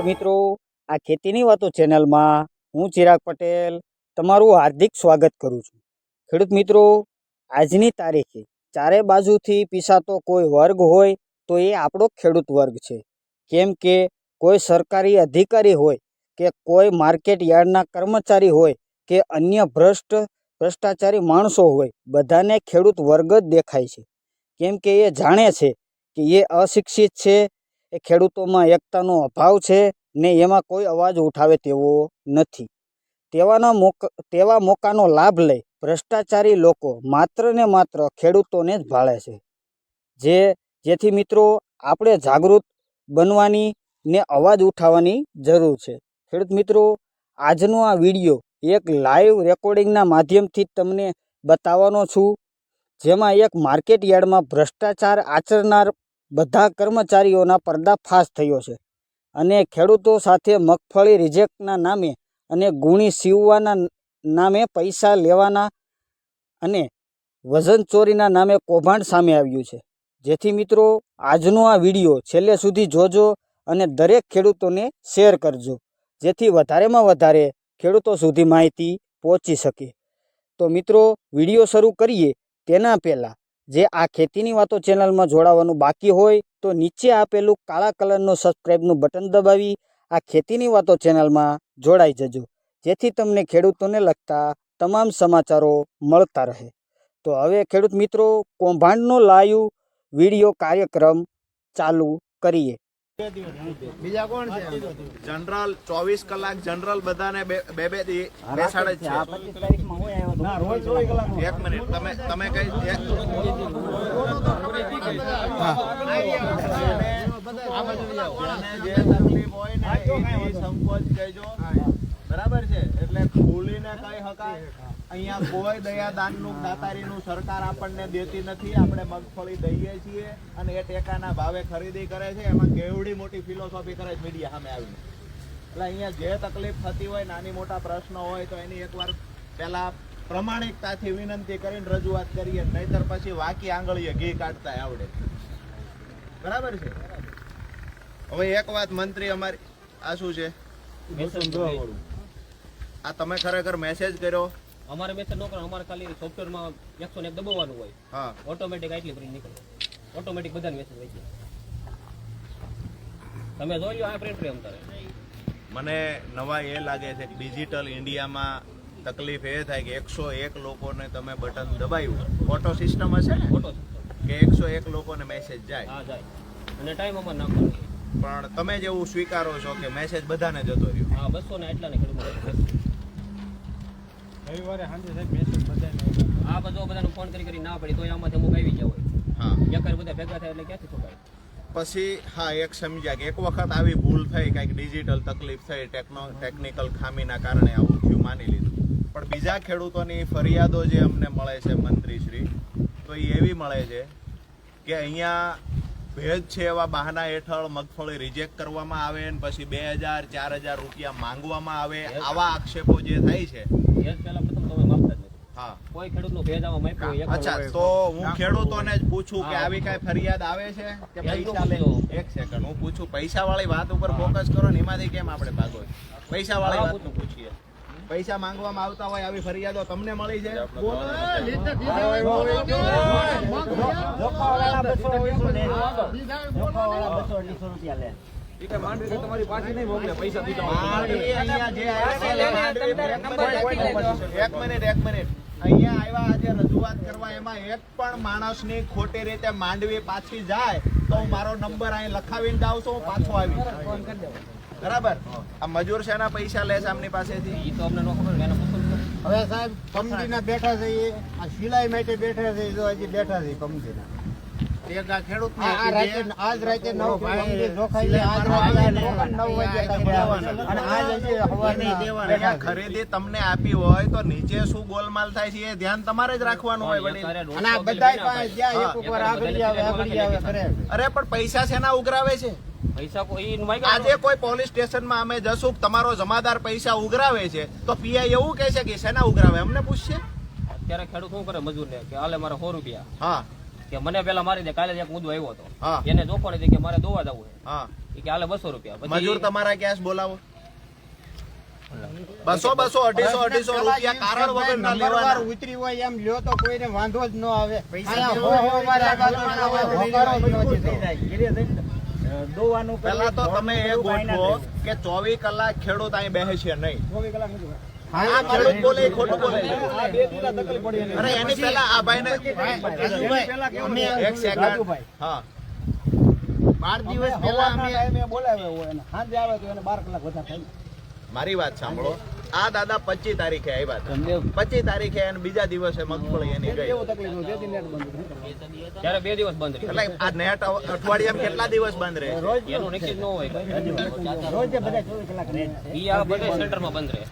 નમસ્કાર મિત્રો, આ ખેતીની વાતો ચેનલમાં હું ચિરાગ પટેલ તમારું હાર્દિક સ્વાગત કરું છું। ખેડૂત મિત્રો, આજની તારીખે ચારે બાજુથી પીસાતો કોઈ વર્ગ હોય તો એ આપણો ખેડૂત વર્ગ છે। કેમ કે કોઈ સરકારી અધિકારી હોય કે કોઈ માર્કેટ યાર્ડના કર્મચારી હોય કે અન્ય ભ્રષ્ટાચારી માણસો હોય, બધાને ખેડૂત વર્ગ જ દેખાય છે। કેમ કે એ જાણે છે કે એ અશિક્ષિત છે, એ ખેડૂતોમાં એકતાનો અભાવ છે ને એમાં કોઈ અવાજ ઉઠાવે તેવો નથી। તેવા મોકાનો લાભ લઈ ભ્રષ્ટાચારી લોકો માત્ર ને માત્ર ખેડૂતોને જ ભાળે છે। જેથી મિત્રો આપણે જાગૃત બનવાની ને અવાજ ઉઠાવવાની જરૂર છે। ખેડૂત મિત્રો, આજનો આ વિડીયો એક લાઈવ રેકોર્ડિંગના માધ્યમથી તમને બતાવવાનો છું, જેમાં એક માર્કેટ યાર્ડમાં ભ્રષ્ટાચાર આચરનાર બધા કર્મચારીઓના પર્દાફાશ થયો છે અને ખેડૂતો સાથે મગફળી રિજેક્ટના નામે અને ગુણી સીવવાના નામે પૈસા લેવાના અને વજન ચોરીના નામે કૌભાંડ સામે આવ્યું છે। જેથી મિત્રો આજનો આ વિડીયો છેલ્લે સુધી જોજો અને દરેક ખેડૂતોને શેર કરજો, જેથી વધારેમાં વધારે ખેડૂતો સુધી માહિતી પહોંચી શકે। તો મિત્રો, વિડીયો શરૂ કરીએ તેના પહેલાં જે આ ખેતીની વાતો ચેનલમાં જોડાવાનું બાકી હોય તો નીચે આપેલું કાળા કલરનું સબસ્ક્રાઈબનું બટન દબાવી આ ખેતીની વાતો ચેનલમાં જોડાઈ જજો, જેથી તમને ખેડૂતોને લગતા તમામ સમાચારો મળતા રહે। તો હવે ખેડૂત મિત્રો, કૌભાંડનો લાઈવ વિડીયો કાર્યક્રમ ચાલુ કરીએ। બીજા કોણ છે? જનરલ 24 કલાક જનરલ બધાને બે બેસાડે છે। એક મિનિટ, તમે કઈ જે તકલીફ હોય ને એ સંકોચ કહેજો, બરાબર છે? એટલે ભૂલીને કઈ હકાય। અહીંયા કોઈ દયાદાનનું દાતારીનું સરકાર આપણને દેતી નથી। આપણે મગફળી દઈએ છીએ અને એ ટેકાના ભાવે ખરીદી કરે છે। એમાં કેવડી મોટી ફિલોસોફી કરે છે મીડિયા સામે આવીને। એટલે અહીંયા જે તકલીફ થતી હોય, નાની મોટા પ્રશ્નો હોય તો એની એકવાર પહેલા પ્રમાણિકતાથી વિનંતી કરીને રજૂઆત કરીએ, નહીતર પછી વાકી આંગળીએ ઘી કાઢતા આવડે, બરાબર છે? હવે એક વાત મંત્રી અમારી આ શું છે? આ તમે ખરેખર મેસેજ કર્યો? અમારે મેસેજ ન કરો, અમારે ખાલી સોફ્ટવેરમાં 101 દબાવવાનું હોય, હા, ઓટોમેટિક આટલી પ્રિન્ટ નીકળે, ઓટોમેટિક બધાને મેસેજ હોય છે। તમે જોઈ લો આ પ્રિન્ટ પ્રેમ કરે। મને નવા એ લાગે છે કે ડિજિટલ ઇન્ડિયામાં તકલીફ એ થાય કે 101 લોકોને તમે બટન દબાવ્યું, ઓટો સિસ્ટમ હશે ને, ઓટો કે 101 લોકોને મેસેજ જાય? હા, જાય, અને ટાઈમ અમારે નાખવાનો। પણ તમે જેવું સ્વીકારો છો કે મેસેજ બધાને જતો રહ્યો? હા, 200 ને એટલા ને ખેડૂતો રવિવારે સાંજે સાહેબ મેસેજ બધાને આ બધાને ફોન કરી ના પડી તો આમાંથી અમુક આવી ગયા હોય। હા, એકવાર બધા ભેગા થાય એટલે ક્યાંથી છોકાય? પછી હા, એક સમજ્યા કે એક વખત આવી ભૂલ થઈ, કંઈક ડિજિટલ તકલીફ થઈ, ટેકનિકલ ખામીના કારણે આવું થયું, માની લીધું। પણ બીજા ખેડૂતોની ફરિયાદો જે અમને મળે છે મંત્રીશ્રી, તો એ એવી મળે છે કે અહીંયા ભેજ છે એવા બહાના હેઠળ મગફળી રિજેક્ટ કરવામાં આવે ને પછી 2000-4000 રૂપિયા માંગવામાં આવે, આવા આક્ષેપો જે થાય છે। ભેજ પહેલા પ્રથમ તમે માપતા જ નથી। હા, કોઈ ખેડૂતનો ભેજ આમાં માપ્યો હોય? અચ્છા, તો હું ખેડૂતોને જ પૂછું કે આવી કઈ ફરિયાદ આવે છે કે પૈસા લે? એક સેકન્ડ, હું પૂછું, પૈસા વાળી વાત ઉપર ફોકસ કરો ને, એમાંથી કેમ આપણે ભાગો? પૈસા વાળી વાત પૂછીએ, પૈસા માંગવામાં આવતા હોય આવી ફરિયાદો તમને મળી છે? તમારી પાસે નહીં મોકલે પૈસા એક મિનિટ, અહીંયા આવ્યા આજે રજૂઆત કરવા, એમાં એક પણ માણસની ખોટી રીતે માંડવી પાછી જાય તો હું મારો નંબર અહીં લખાવીને જાઉં છું, હું પાછો આવી, બરાબર? આ મજૂર શેના પૈસા લે છે આમની પાસેથી? એ તો અમને ન ખબર, એને પૂછવું પડે। હવે સાહેબ કમદીના બેઠા છે, આ સિલાઈ માટે બેઠા છે, જો હજી બેઠા છે કમદીના। ખેડૂત આજ રાતે 9 વાગે જોખાઈ, આજ રાતે 9 વાગે અને આજ હજી હવારની ખરીદી તમને આપી હોય તો નીચે શું ગોલમાલ થાય છે એ ધ્યાન તમારે જ રાખવાનું હોય વડીલ। અને આ બધાય પાસે જ્યાં એક ઉપર આગળ આવે કરે। અરે પણ પૈસા શેના ઉઘરાવે છે? પૈસા કોઈ આજે કોઈ પોલીસ સ્ટેશનમાં અમે જશું, તમારો જમાદાર પૈસા ઉઘરાવે છે તો પીઆઈ એવું કહે છે કે શેના ઉઘરાવે? અમને પૂછશે? અત્યારે ખેડૂત શું કરે મજૂરને કે હાલે મારે 100 રૂપિયા, હા, કે મને પેલા મારી દે. કાલે જ એક મુદ્દો આવ્યો હતો, હા એને જોખો નથી કે મારે દોવા જવું છે, હા એ કે હાલે 200 રૂપિયા. પછી મજૂર તમારા ક્યાં છે? બોલાવો. 200 250 રૂપિયા કારણ વગર ના નંબરવાર લેવાના. ઉતરી હોય એમ લ્યો તો કોઈને વાંધો જ ન આવે. અહીંયા હો વાર આગાતો ના હોય, હોકારો જ ન થાય. પેલા તો તમે એ ગોઠવો કે 24 કલાક ખેડૂત અહીં બેસે છે નહીં. આ ખેડૂત બોલે એ ખોટું બોલે. અરે એની પહેલા આ ભાઈને એક સેકન્ડ. હા 12 દિવસ પહેલા અમે મારી વાત સાંભળો. આ દાદા 25 તારીખે આવ્યા હતા. 25 તારીખે અને બીજા દિવસે મગફળી એની ગઈ. ત્યારે 2 દિવસ બંધ રહી. એટલે આ નેટ અઠવાડિયામાં કેટલા દિવસ બંધ રહે? એનું નક્કી જ ન હોય. ઈ આ બધા સેન્ટરમાં બંધ રહે.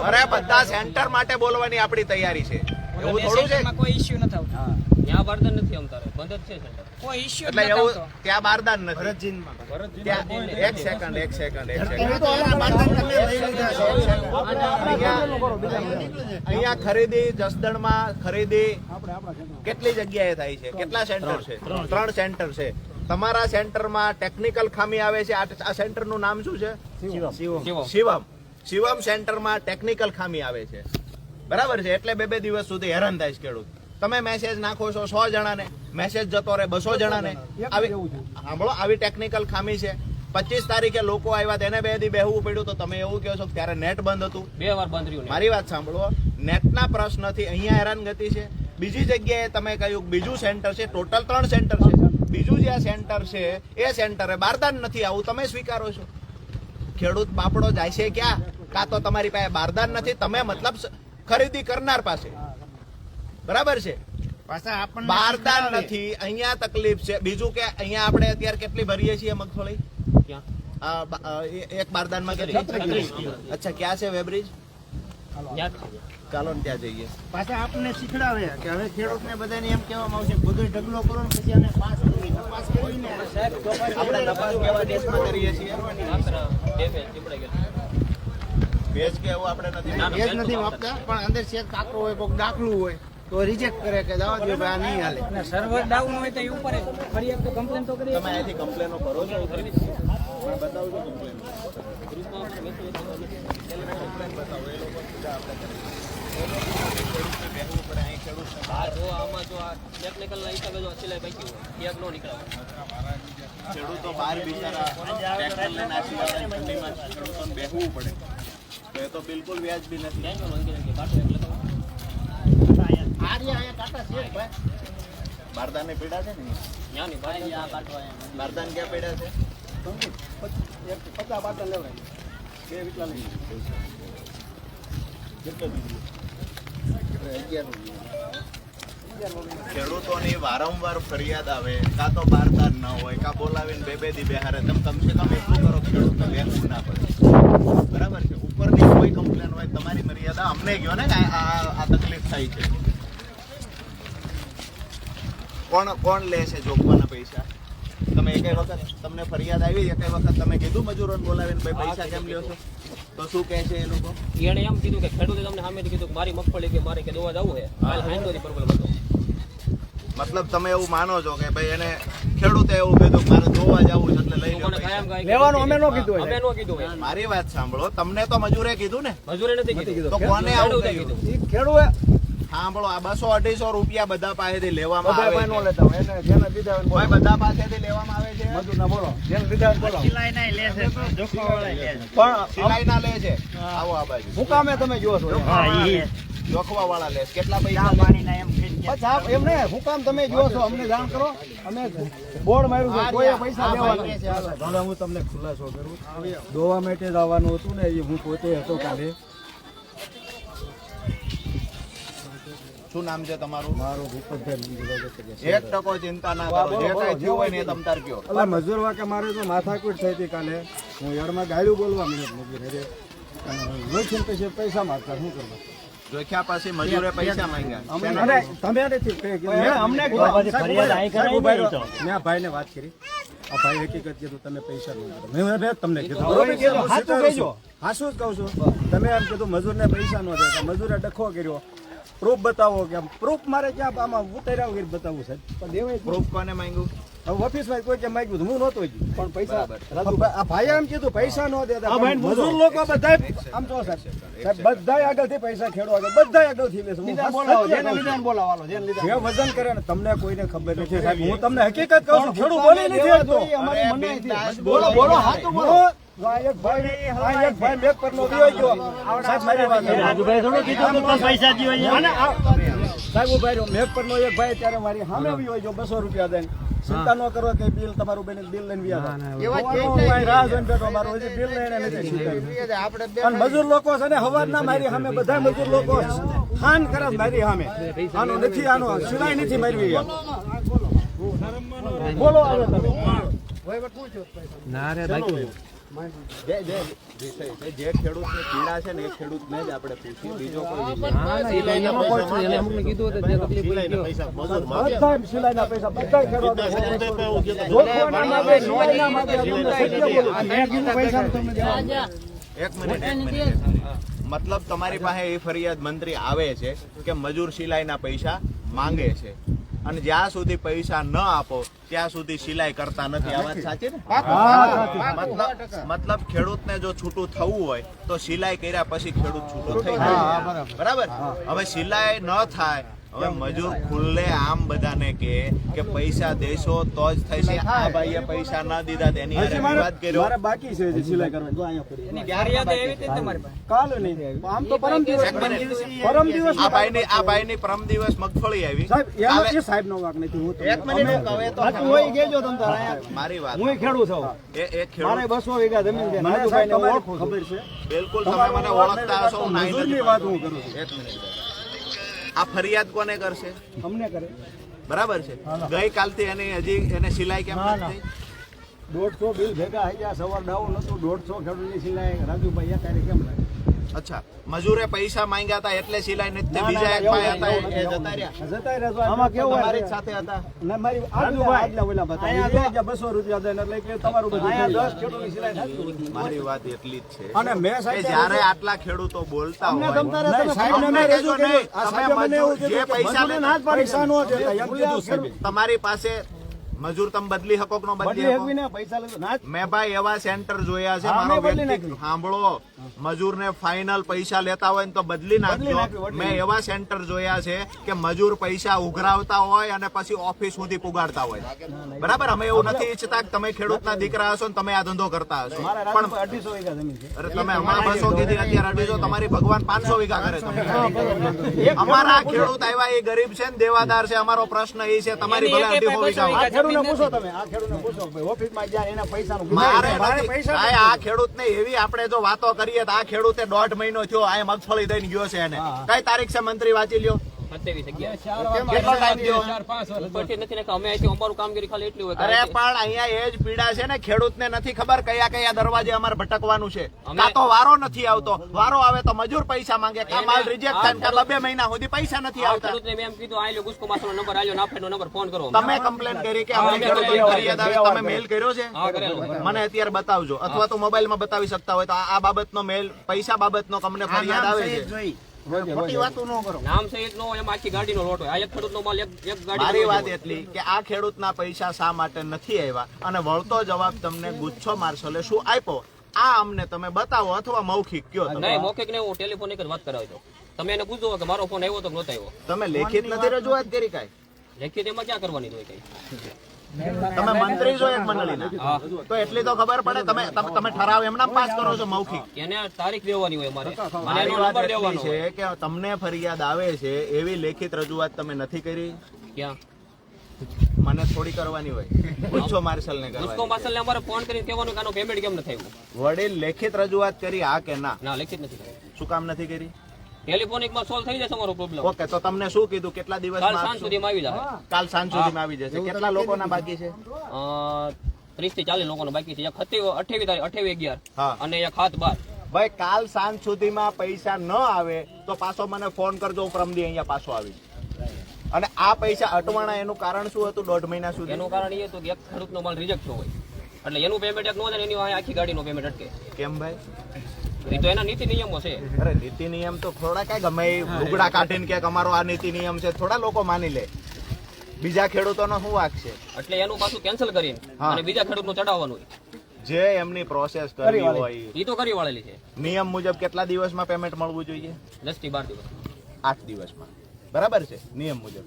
અરે બધા સેન્ટર માટે બોલવાની આપણી તૈયારી છે. એવું થોડું છે. કોઈ ઇશ્યુ નથી આવતો. ત્યાં બારદાન નથી અમતારે, બંધ જ છે સેન્ટર. કોઈ ઇશ્યુ એટલે નથી એવું આવતો. ત્યાં બારદાન નથી. ત્યાં એક સેકન્ડ અહીંયા ખરીદી જસદણમાં ખરીદી કેટલી જગ્યાએ થાય છે? કેટલા સેન્ટર છે? 3 સેન્ટર છે. તમારા સેન્ટરમાં ટેકનિકલ ખામી આવે છે. આ સેન્ટરનું નામ શું છે? શિવમ સેન્ટરમાં ટેકનિકલ ખામી આવે છે. બરાબર છે. એટલે 2 દિવસ સુધી હેરાન થાય છે ખેડૂત. તમે મેસેજ નાખો છો 100 જણાને, મેસેજ જતો રહે 200 જણાને. સાંભળો, આવી ટેકનિકલ ખામી છે. 25 તારીખે લોકો આવ્યા, તેને 2 દી બેહવું પડ્યું. તો તમે એવું કહો છો કે ત્યારે નેટ બંધ હતું? 2 વાર બંધ રહ્યું. મારી વાત સાંભળો, નેટના પ્રશ્નથી અહીંયા હેરાનગતિ છે. બીજી જગ્યાએ તમે કહ્યું બીજું સેન્ટર છે. ટોટલ 3 સેન્ટર છે. બીજું જે સેન્ટર છે એ સેન્ટરે બારદાન નથી. આવું તમે સ્વીકારો છો? ખેડૂત બાપડો જાય છે ક્યાં? કાં તો તમારી પાસે બારદાન નથી, તમે મતલબ ખરીદી કરનાર પાસે. બરાબર છે. પાછા આપણને બારદાન નથી, અહીંયા તકલીફ છે. બીજું કે અહીંયા આપણે અત્યારે કેટલી ભરીએ છીએ મગફળી? ક્યાં? એક બારદાનમાં કેટલી? અચ્છા, ક્યાં છે વેબ્રિજ? ત્યાં જ છે. ચાલો ને ત્યાં જઈએ. પાછા આપણને શીખડાવે કે હવે ખેડૂતને બધાને એમ કહેવામાં આવશે બધો ઢગલો કરો ને પછી આને પાસ કરીને આપણે તપાસ કેવા દેશમાં કરીએ છીએ? માત્ર 2 પેજ ચીપડાઈ ગયેલા. ભેજ કે એવું આપણે નથી. એ જ નથી વાપતા, પણ અંદર ચેક કાકરો હોય, કોઈક દાખલું હોય તો રિજેક્ટ કરે કે જવા દો ભાઈ, આ નહીં હાલે. સર્વર ડાઉન હોય તો એ ઉપર ફરિયાદ તો કમ્પ્લેન તો કરી. તમે અહીંથી કમ્પ્લેનો કરો છો? મને બતાવજો કમ્પ્લેન. ગ્રુપમાં આપણે મેસેજ કમ્પ્લેન બતાવો. એ લોકો સીધા આપણે કરીએ. ખેડૂતને બેહવું પડે. અહીં ખેડૂતને બહાર જો આમાં જો આ ટેકનિકલના હિસાબે જો આ સિલાઈ બાકી હોય એક નો નીકળે. ખેડૂતો બહાર બિચારા ટ્રેક્ટર લઈને આ સિવાય ઠંડીમાં ખેડૂતોને બેહવું પડે. તો એ તો બિલકુલ વ્યાજબી નથી. ક્યાં જો અંગે કાઢો એટલે તો અહીંયા કાંટા છે ભાઈ. બારદાનની પીડા છે ને? ત્યાં નહીં બહાર આ કાઢવા બારદાન ક્યાં પીડા છે? ખેડૂતોની વારંવાર ફરિયાદ આવે, કાં તો બારદાન ન હોય, કાં બોલાવીને 2 દી બેહારે. તમે કમસે કમ એટલું કરો, ખેડૂતને બેસવું ના પડે. બરાબર છે. ઉપરની કોઈ કમ્પ્લેન હોય, તમારી મર્યાદા અમને કહો ને કે આ તકલીફ થાય છે. કોણ લે છે જોગવાના પૈસા? તમે એકેય વખત તમને ફરિયાદ આવી, એકેય વખત તમે કીધું મજૂરોને બોલાવીને ભાઈ પૈસા કેમ લ્યો છો? તો શું કહે છે એ લોકો? એણે એમ કીધું કે ખેડૂતે તમને સામેથી કીધું કે મારી મગફળી કે મારે કે દોવા જવું છે, હાલ હાઈનોથી પ્રોબ્લેમ હતો. મતલબ તમે એવું માનો છો કે ભાઈ એને ખેડૂતે એવું કીધું મારે જોવા જવું છે એટલે લઈ લો મને કાયમ પૈસા. કાંઈ લેવાનું અમે નો કીધું હોય. મારી વાત સાંભળો, તમને તો મજૂરે કીધું ને? મજૂરે નથી કીધું. તો કોને આવું ખેડૂતે કીધું? સાંભળો, આ 200-250 રૂપિયા બધા પાસેથી લેવામાં આવે છે. કોઈ બધા પાસેથી લેવામાં આવે છે. સિલાઈના લે છે, જોખવાવાળા લે છે. સિલાઈના લે છે. આવો આ બાજુ. જોખવા વાળા લે છે. કેટલા પૈસા લે? પાણીના એમ થઈ ગયા. આ ભાઈ હવે હું તમને ખુલાસો કરું. દોવા માટે જ આવવાનું હતું ને, એ હું પોતે હતો કાલે. શું નામ છે તમારું? મારો ભૂપતભાઈ મંજુભાઈ. 1% ચિંતા ના કરો. જે કાંઈ થયું હોય ને એ તમ તાર કયો. એટલે મજૂર વાકે મારે તો માથાકૂટ થઈ હતી કાલે. હું યારમાં ગાયલું બોલવા મળ્યો મજૂર અરે જોઈશું પછી પૈસા માગતા શું કરવા? જોખ્યા પછી મજૂરે પૈસા માંગ્યા. અરે તમે નથી અમને મેં ભાઈને વાત કરી. આ ભાઈ હકીકત કીધું તમે પૈસા નહીં આપો. મેં તમને કીધું હાચું જ કહું છું. તમે એમ કીધું મજૂરને પૈસા ન દેતા. મજૂરે ડખો કર્યો પ્રૂફ બતાવો કે પ્રૂફ મારે ક્યાં આમાં ઉતાર્યા વગર બતાવવું સાહેબ પણ દેવાય જ નહીં. પ્રૂફ કોને માંગ્યું? હવે ઓફિસમાં કોઈ કે માગ્યું હતું, હું નહોતો જ. પણ પૈસા આ ભાઈએ એમ કીધું પૈસા ન દેતા પણ મજૂર લોકો બધાય આમ તો સાહેબ બધાય આગળથી પૈસા ખેડો આગળ બધાય આગળથી લેશે. હું જે વજન કરે ને તમને કોઈને ખબર નથી સાહેબ, હું તમને હકીકત કહું છું, ખેડૂત બોલી નથી શકતો. બોલો બોલો હાથ બોલો. આ એક ભાઈ મેઘ પરનો વિયો ગયો. સાહેબ મારી વાત સાહેબ ઉભા રહ્યો. મેઘ પરનો એક ભાઈ ત્યારે મારી સામે વિયો ગયો 200 રૂપિયા દઈને. ચિંતા ન કરો કે બિલ તમારું બેન બિલ લઈને વ્યા રાહ જોઈને બેઠો, મારું હજી બિલ લઈને નથી. અને મજૂર લોકો છે ને હવારના મારી સામે બધા મજૂર લોકો ખાન કરે મારી સામે. આનો નથી, આનો સિલાઈ નથી મારવી. બોલો આવે તમે. જે ખેડૂતની પીડા છે ને એ ખેડૂતને જ આપણે પૂછીએ, બીજો કોઈ વિષય બધા સિલાઈના પૈસા બધા ખેડૂતો જોખવાના માગે, સિલાઈના માગે. તમને સત્ય બોલું. એક મિનિટ. મતલબ તમારી પાસે એ ફરિયાદ મંત્રી આવે છે કે મજૂર સિલાઈના પૈસા માંગે છે અને જ્યાં સુધી પૈસા ન આપો ત્યાં સુધી સિલાઈ કરતા નથી. આ વાત સાચી ને? મતલબ ખેડૂતને જો છૂટું થવું હોય તો સિલાઈ કર્યા પછી ખેડૂત છૂટું થઈ જાય. બરાબર. હવે સિલાઈ ન થાય, હવે મજૂર ખુલ્લે આમ બધાને કે પૈસા દેશો તો જ થશે. આ ભાઈએ પૈસા ના દીધા તેની હારે વિવાદ કર્યો. મારે બાકી છે હજી સિલાઈ કરવાની. જો અહીંયા પડી. ફરિયાદ એવી હતી તમારી પાસે? કાલે નહીં આવી. આમ તો પરમ દિવસ આ ભાઈની પરમ દિવસ મગફળી આવી. સાહેબ એનો એ સાહેબનો વાંક નથી. હું એક મિનિટ હું કહે તો હોય ગેજો તમ તાર અહીંયા. મારી વાત હું ખેડૂત છું. એ મારે ખેડૂત 200 વીઘા જમીન છે. નાજુભાઈને ઓળખું ખબર છે. બિલકુલ તમે મને ઓળખતા હશો. હું નાઈ મજૂરની નથી વાત હું કરું છું. એક મિનિટ. આ ફરિયાદ કોને કરશે? અમને કરે બરાબર છે. ગઈકાલથી એને સિલાઈ કેમ નથી થઈ? 150 બિલ ભેગા થઈ ગયા. સવાર ડાઉન હતું 150 ખેડૂતની સિલાઈ રાજુભાઈ અત્યારે કેમ લાગે? અચ્છા, મજૂરે પૈસા માંગ્યા હતા એટલે સિલાઈ નથી થઈ. બીજા એક ભાઈ હતા એ જતા રહ્યા. જતા રહ્યા. આમાં કેવું તમારી જ હોય? સાથે હતા. ના મારી આગલા ઓલા બતાવી 200 રૂપિયા દઈને એટલે કે તમારું બધું 10 ખેડૂતની સિલાઈ થાય. મારી વાત એટલી જ છે અને મેં કે સાહેબ જ્યારે આટલા ખેડૂતો બોલતા હોય નહીં, સાહેબને મેં રજૂ કર્યું. આ સાહેબે મને એવું જે કીધું કે પૈસા મજૂરને ના જ પાડી પૈસા નો દેતા. એમ કીધું સાહેબે. તમારી પાસે મજૂર તમે બદલી શકો કે ન બદલી બદલી શકો? હકવીને પૈસા લેતો ના જ. મેં ભાઈ એવા સેન્ટર જોયા છે. હા, મારો મેં બદલી વ્યક્તિ નાખ્યું. સાંભળો, મજૂરને ફાઇનલ પૈસા લેતા હોય ને તો બદલી નાખજો. નાખ્યું. મેં એવા સેન્ટર જોયા છે કે મજૂર પૈસા ઉઘરાવતા હોય અને પછી ઓફિસ સુધી પુગાડતા હોય. બરાબર. અમે એવું નથી ઈચ્છતા કે તમે ખેડૂતના દીકરા હશો ને તમે આ ધંધો કરતા હશો. મારા પણ રાજુભાઈ 250 વીઘા જમીન છે. અરે તમે હમણાં 200 કીધી, અત્યારે 250. તમારી ભગવાન 500 વીઘા કરે છે. અમારા ખેડૂત આવ્યા એ ગરીબ છે ને દેવાદાર છે. અમારો પ્રશ્ન એ છે તમારી ભલે 250 વીઘા હોય. આ ખેડૂતને પૂછો તમે. આ ખેડૂતને પૂછો ભાઈ ઓફિસમાં જ્યાં એના પૈસાનું મારે મારે નથી. પૈસા ભાઈ, આ ખેડૂતને એવી આપણે જો વાતો કરીએ તો આ ખેડૂતે 1.5 મહિનો થયો આ મગફળી દઈને ગયો છે. એને કઈ તારીખ છે મંત્રી વાંચી લ્યો. 27 કેટલો ટાઈમ થયો? ઉપરથી નથી નાખતા. અમે અહીંથી અમારું કામગીરી ખાલી એટલી હોય કે અરે પણ અહીંયા એ જ પીડા છે ને, ખેડૂતને નથી ખબર કયા કયા દરવાજે અમારે ભટકવાનું છે. અમે- કાં તો વારો નથી આવતો, વારો આવે તો મજૂર પૈસા માંગે, કાં માલ રિજેક્ટ થાય, કાં 2 મહિના સુધી પૈસા નથી આ આવતા. ખેડૂતને મેં એમ કીધું આલ્યો ગુસ્કો માસનો નંબર આલ્યો નાફેડનો નંબર ફોન કરો. તમે કમ્પ્લેન કરી કે અમને ખેડૂતોની ફરિયાદ આવે, તમે મેલ કર્યો છે? હા, કરેલો. મને અત્યારે બતાવજો, અથવા તો મોબાઈલમાં બતાવી શકતા હોય તો આ બાબતનો મેલ, પૈસા બાબતનો અમને ફરિયાદ આવે છે. ખોટી વાતો ન કરો. નામ સહિત નો એમ આખી ગાડીનો લોટ હોય. આ એક ખેડૂતનો માલ એક ગાડી મારી વાત એટલી કે આ ખેડૂતના પૈસા શા માટે નથી આવ્યા અને વળતો જવાબ તમને ગુચ્છો માર્શલે શું આપ્યો આ અમને તમે બતાવો અથવા મૌખિક કયો. તમે નહીં, મૌખિક ને હું ટેલિફોનિક જ વાત કરાવી દઉં. તમે એને પૂછો કે મારો ફોન આવ્યો તો નહોતો આવ્યો. તમે લેખિત નથી રજૂઆત કરી કાંઈ? લેખિત એમાં ક્યાં કરવાની હોય કઈ? તમે મંત્રી છો એક મંડળીના, તો એટલી તો ખબર પડે. તમે ઠરાવ એમના પાસ કરો છો મૌખિક? એને તારીખ દેવાની હોય મારે. મને મારી એનો વાત નંબર એટલી દેવાનો છે હોય. કે તમને ફરિયાદ આવે છે એવી લેખિત રજૂઆત તમે નથી કરી. ક્યાં? મને થોડી કરવાની હોય, ગુચ્છો માર્શલ ને ગુસ્કો કરવાની. માસલ ને અમારે ફોન કરીને કહેવાનું કે આનું પેમેન્ટ કેમ નથી આવ્યું. વડીલ લેખિત રજૂઆત કરી હા કે ના? ના, લેખિત નથી કર્યું. શું કામ નથી કરી? ટેલિફોનિક માં સોલ્વ થઈ જશે અમારો પ્રોબ્લેમ. ઓકે, તો તમને શું કીધું કેટલા કાલ દિવસમાં સાંજ આપશો? સુધીમાં આવી જાય. કાલ સાંજ સુધીમાં આવી જશે. કેટલા લોકોના બાકી છે? 30 થી 40 લોકોનો બાકી છે. એક 28 તારીખ 28/11 હા. અને એક 7/12. ભાઈ, કાલ સાંજ સુધીમાં પૈસા ન આવે તો પાછો મને ફોન કરજો, હું પ્રમદી અહીંયા પાછો આવીશ. અને આ પૈસા અટવાણા એનું કારણ શું હતું 1.5 મહિના સુધી? એનું કારણ એ હતું કે એક ખેડૂતનો માલ રિજેક્ટ થયો હોય એટલે એનું પેમેન્ટ એક ન થાય ને એની આખી ગાડીનો પેમેન્ટ અટકે. કેમ ભાઈ? એ તો એના નીતિ નિયમો છે. અરે નીતિ નિયમ તો થોડા કઈ ગમે એ લુગડા કાઢીને કે અમારો આ નીતિ નિયમ છે થોડા લોકો માની લે. બીજા ખેડૂતોનો શું વાંક છે? એટલે એનું પાછું કેન્સલ કરીને હા. અને બીજા ખેડૂતનું ચડાવવાનું હોય. જે એમની પ્રોસેસ કરવી હોય એ તો કરી વાળેલી છે. નિયમ મુજબ કેટલા દિવસમાં પેમેન્ટ મળવું જોઈએ? 10 થી 12 દિવસ. 8 દિવસમાં. બરાબર છે નિયમ મુજબ.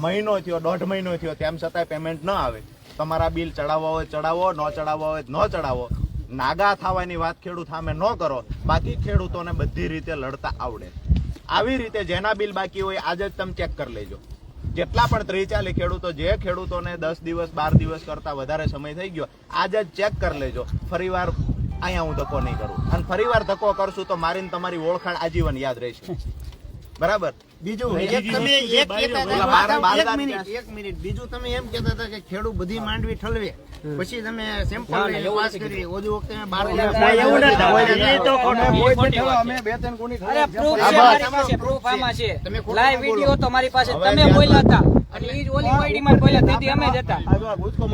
મહિનો થયો, 1.5 મહિનો થયો, તેમ છતાંય પેમેન્ટ ન આવે. તમારા બિલ ચડાવવા હોય ચડાવો, ન ચડાવવા હોય ન ચડાવો. નાગા થવાની વાત ખેડૂત સામે ન કરો. બાકી ખેડૂતોને બધી રીતે લડતા આવડે. આવી રીતે જેના બિલ બાકી હોય આજે જ તમે ચેક કરી લેજો. જેટલા પણ 3-4 ખેડૂતો, જે ખેડૂતોને 10 દિવસ 12 દિવસ કરતા વધારે સમય થઈ ગયો, આજે જ ચેક કરી લેજો. ફરીવાર અહીંયા હું ધક્કો નહીં કરું. અને ફરીવાર ધક્કો કરશું તો મારીને તમારી ઓળખાણ આજીવન યાદ રહેશે. બરાબર? બીજું એક તમે એક કહેતા હતા, બાર- એક મિનિટ બીજું તમે એમ કહેતા હતા કે ખેડૂત બધી માંડવી ઠલવે પછી તમે સેમ્પલ ના, લઈને એવું પાસ નથી કરી ઓલી વખતે મેં 12 એવું નથી થતું. એ તો અમે કોઈ પણ ઠેલો, અમે 2-3 ગુણી અરે ઠેલો. પ્રૂફ છે મારી પાસે, પ્રૂફ આમાં છે. લાઈવ વિડિયો તો મારી પાસે તમે બોલ્યા હતા અને ઈ જ ઓલી વાડીમાં બોલ્યા તેથી અમે જ હતા.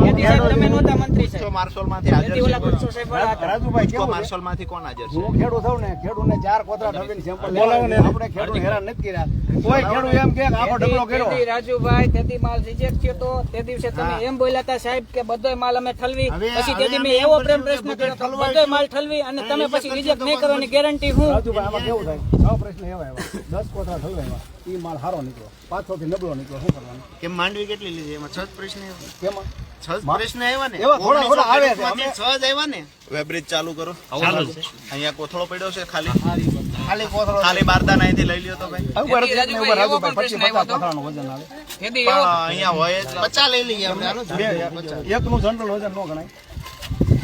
તેથી સાહેબ તમે નહોતા મંત્રી સાહેબ. માર્શલમાંથી હાજર તેથી ઓલા છે. ગુસ્સો સાહેબ વાળા હતા. રાજુભાઈ કેવું છે? માર્શલમાંથી કોણ હાજર છે? હું ખેડૂત થાઉં ને, ખેડૂતને 4 કોતરા ઠગીને સેમ્પલ લેવડાવે ને આપણે ખેડૂત હેરાન નથી કર્યા. કોઈ ખેડૂત એમ કે આખો ઢગલો કર્યો. તેથી રાજુભાઈ તેથી માલ રિજેક્ટ થયો તો તે દિવસે તમે એમ બોલ્યા હતા સાહેબ કે બધોય માલ અમે ઠલવી. હવે- પછી હવે તેથી અમે મેં એમ એવો કરશું પ્રશ્ન કે કર્યો તો ઠલવાય બધોય માલ ઠલવી અને તમે પછી રિજેક્ટ નહીં કરવાની ગેરંટી હું. રાજુભાઈ આમાં કેવું થાય? 6 પ્રશ્ન એવા આવ્યા, 10 કોતરા ઠલવાયા, ઈ માલ સારો નીકળ્યો, પાછળથી નબળો નીકળ્યો, શું કરવાનું? કે માંડવી કેટલી લીધી એમાં 6 પ્રશ્ન આવ્યા. કેમાં 6 પ્રશ્ન આવ્યા ને એવા થોડા થોડા આવે છે. 19 6 જ આવ્યા ને વેબ્રિજ ચાલુ કરો. અહીંયા કોથળો પડ્યો છે ખાલી. ખાલી કોથળો ખાલી બારદાન અહીંથી લઈ લ્યો તો ભાઈ. ઉપર જ તેથી ને ઉપર રાજુભાઈ રાજુભાઈ 25-50 એવો પણ કોથળાનું વજન આવે. તેથી પણ એવો અહીંયા હોય જ. 50 લઈ લઈએ આપણે હાલો એકનું જનરલ વજન ન ગણાય.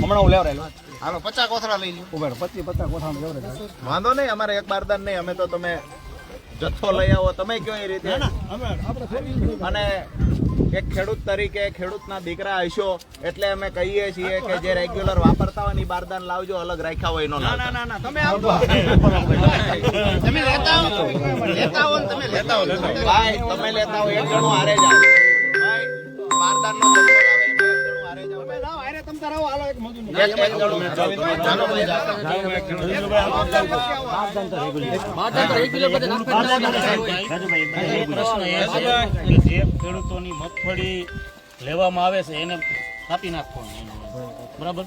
હમણાં હું લેવડાયેલો હાલો 50 કોથળા લઈ લ્યો. ઉપર 25-50 કોથળાનું લેવડાયેલો. વાંધો નહીં, અમારે એક બારદાન નહીં, અમે તો તમે જથ્થો લઈ આવો તમે કયો એ રીતે. અને એક ખેડૂત તરીકે ખેડૂતના દીકરા હશો એટલે અમે કહીએ છીએ કે જે રેગ્યુલર વાપરતા હોય ને ઈ બારદાન લાવજો, અલગ રાખ્યા હોય નો લાવતા. ના તમે આપો તમે લેતા આવો લેતા આવો ને તમે લેતા આવો ભાઈ તમે લેતા હોય એક જણું હારે જાવ. ભાઈ બારદાનનો જથ્થો લાવે એમાં એક જણું હારે જાવ. તમ તાર આવો, હાલો એક મજૂર એક જણું ચાલો ભાઈ જાઓ. બારદાન તો regular બધે નાખવાના હોય. પ્રશ્ન એ છે કે જે ખેડૂતોની મગફળી લેવામાં આવે છે એને કાપી નાખવાનું એનું. બરાબર,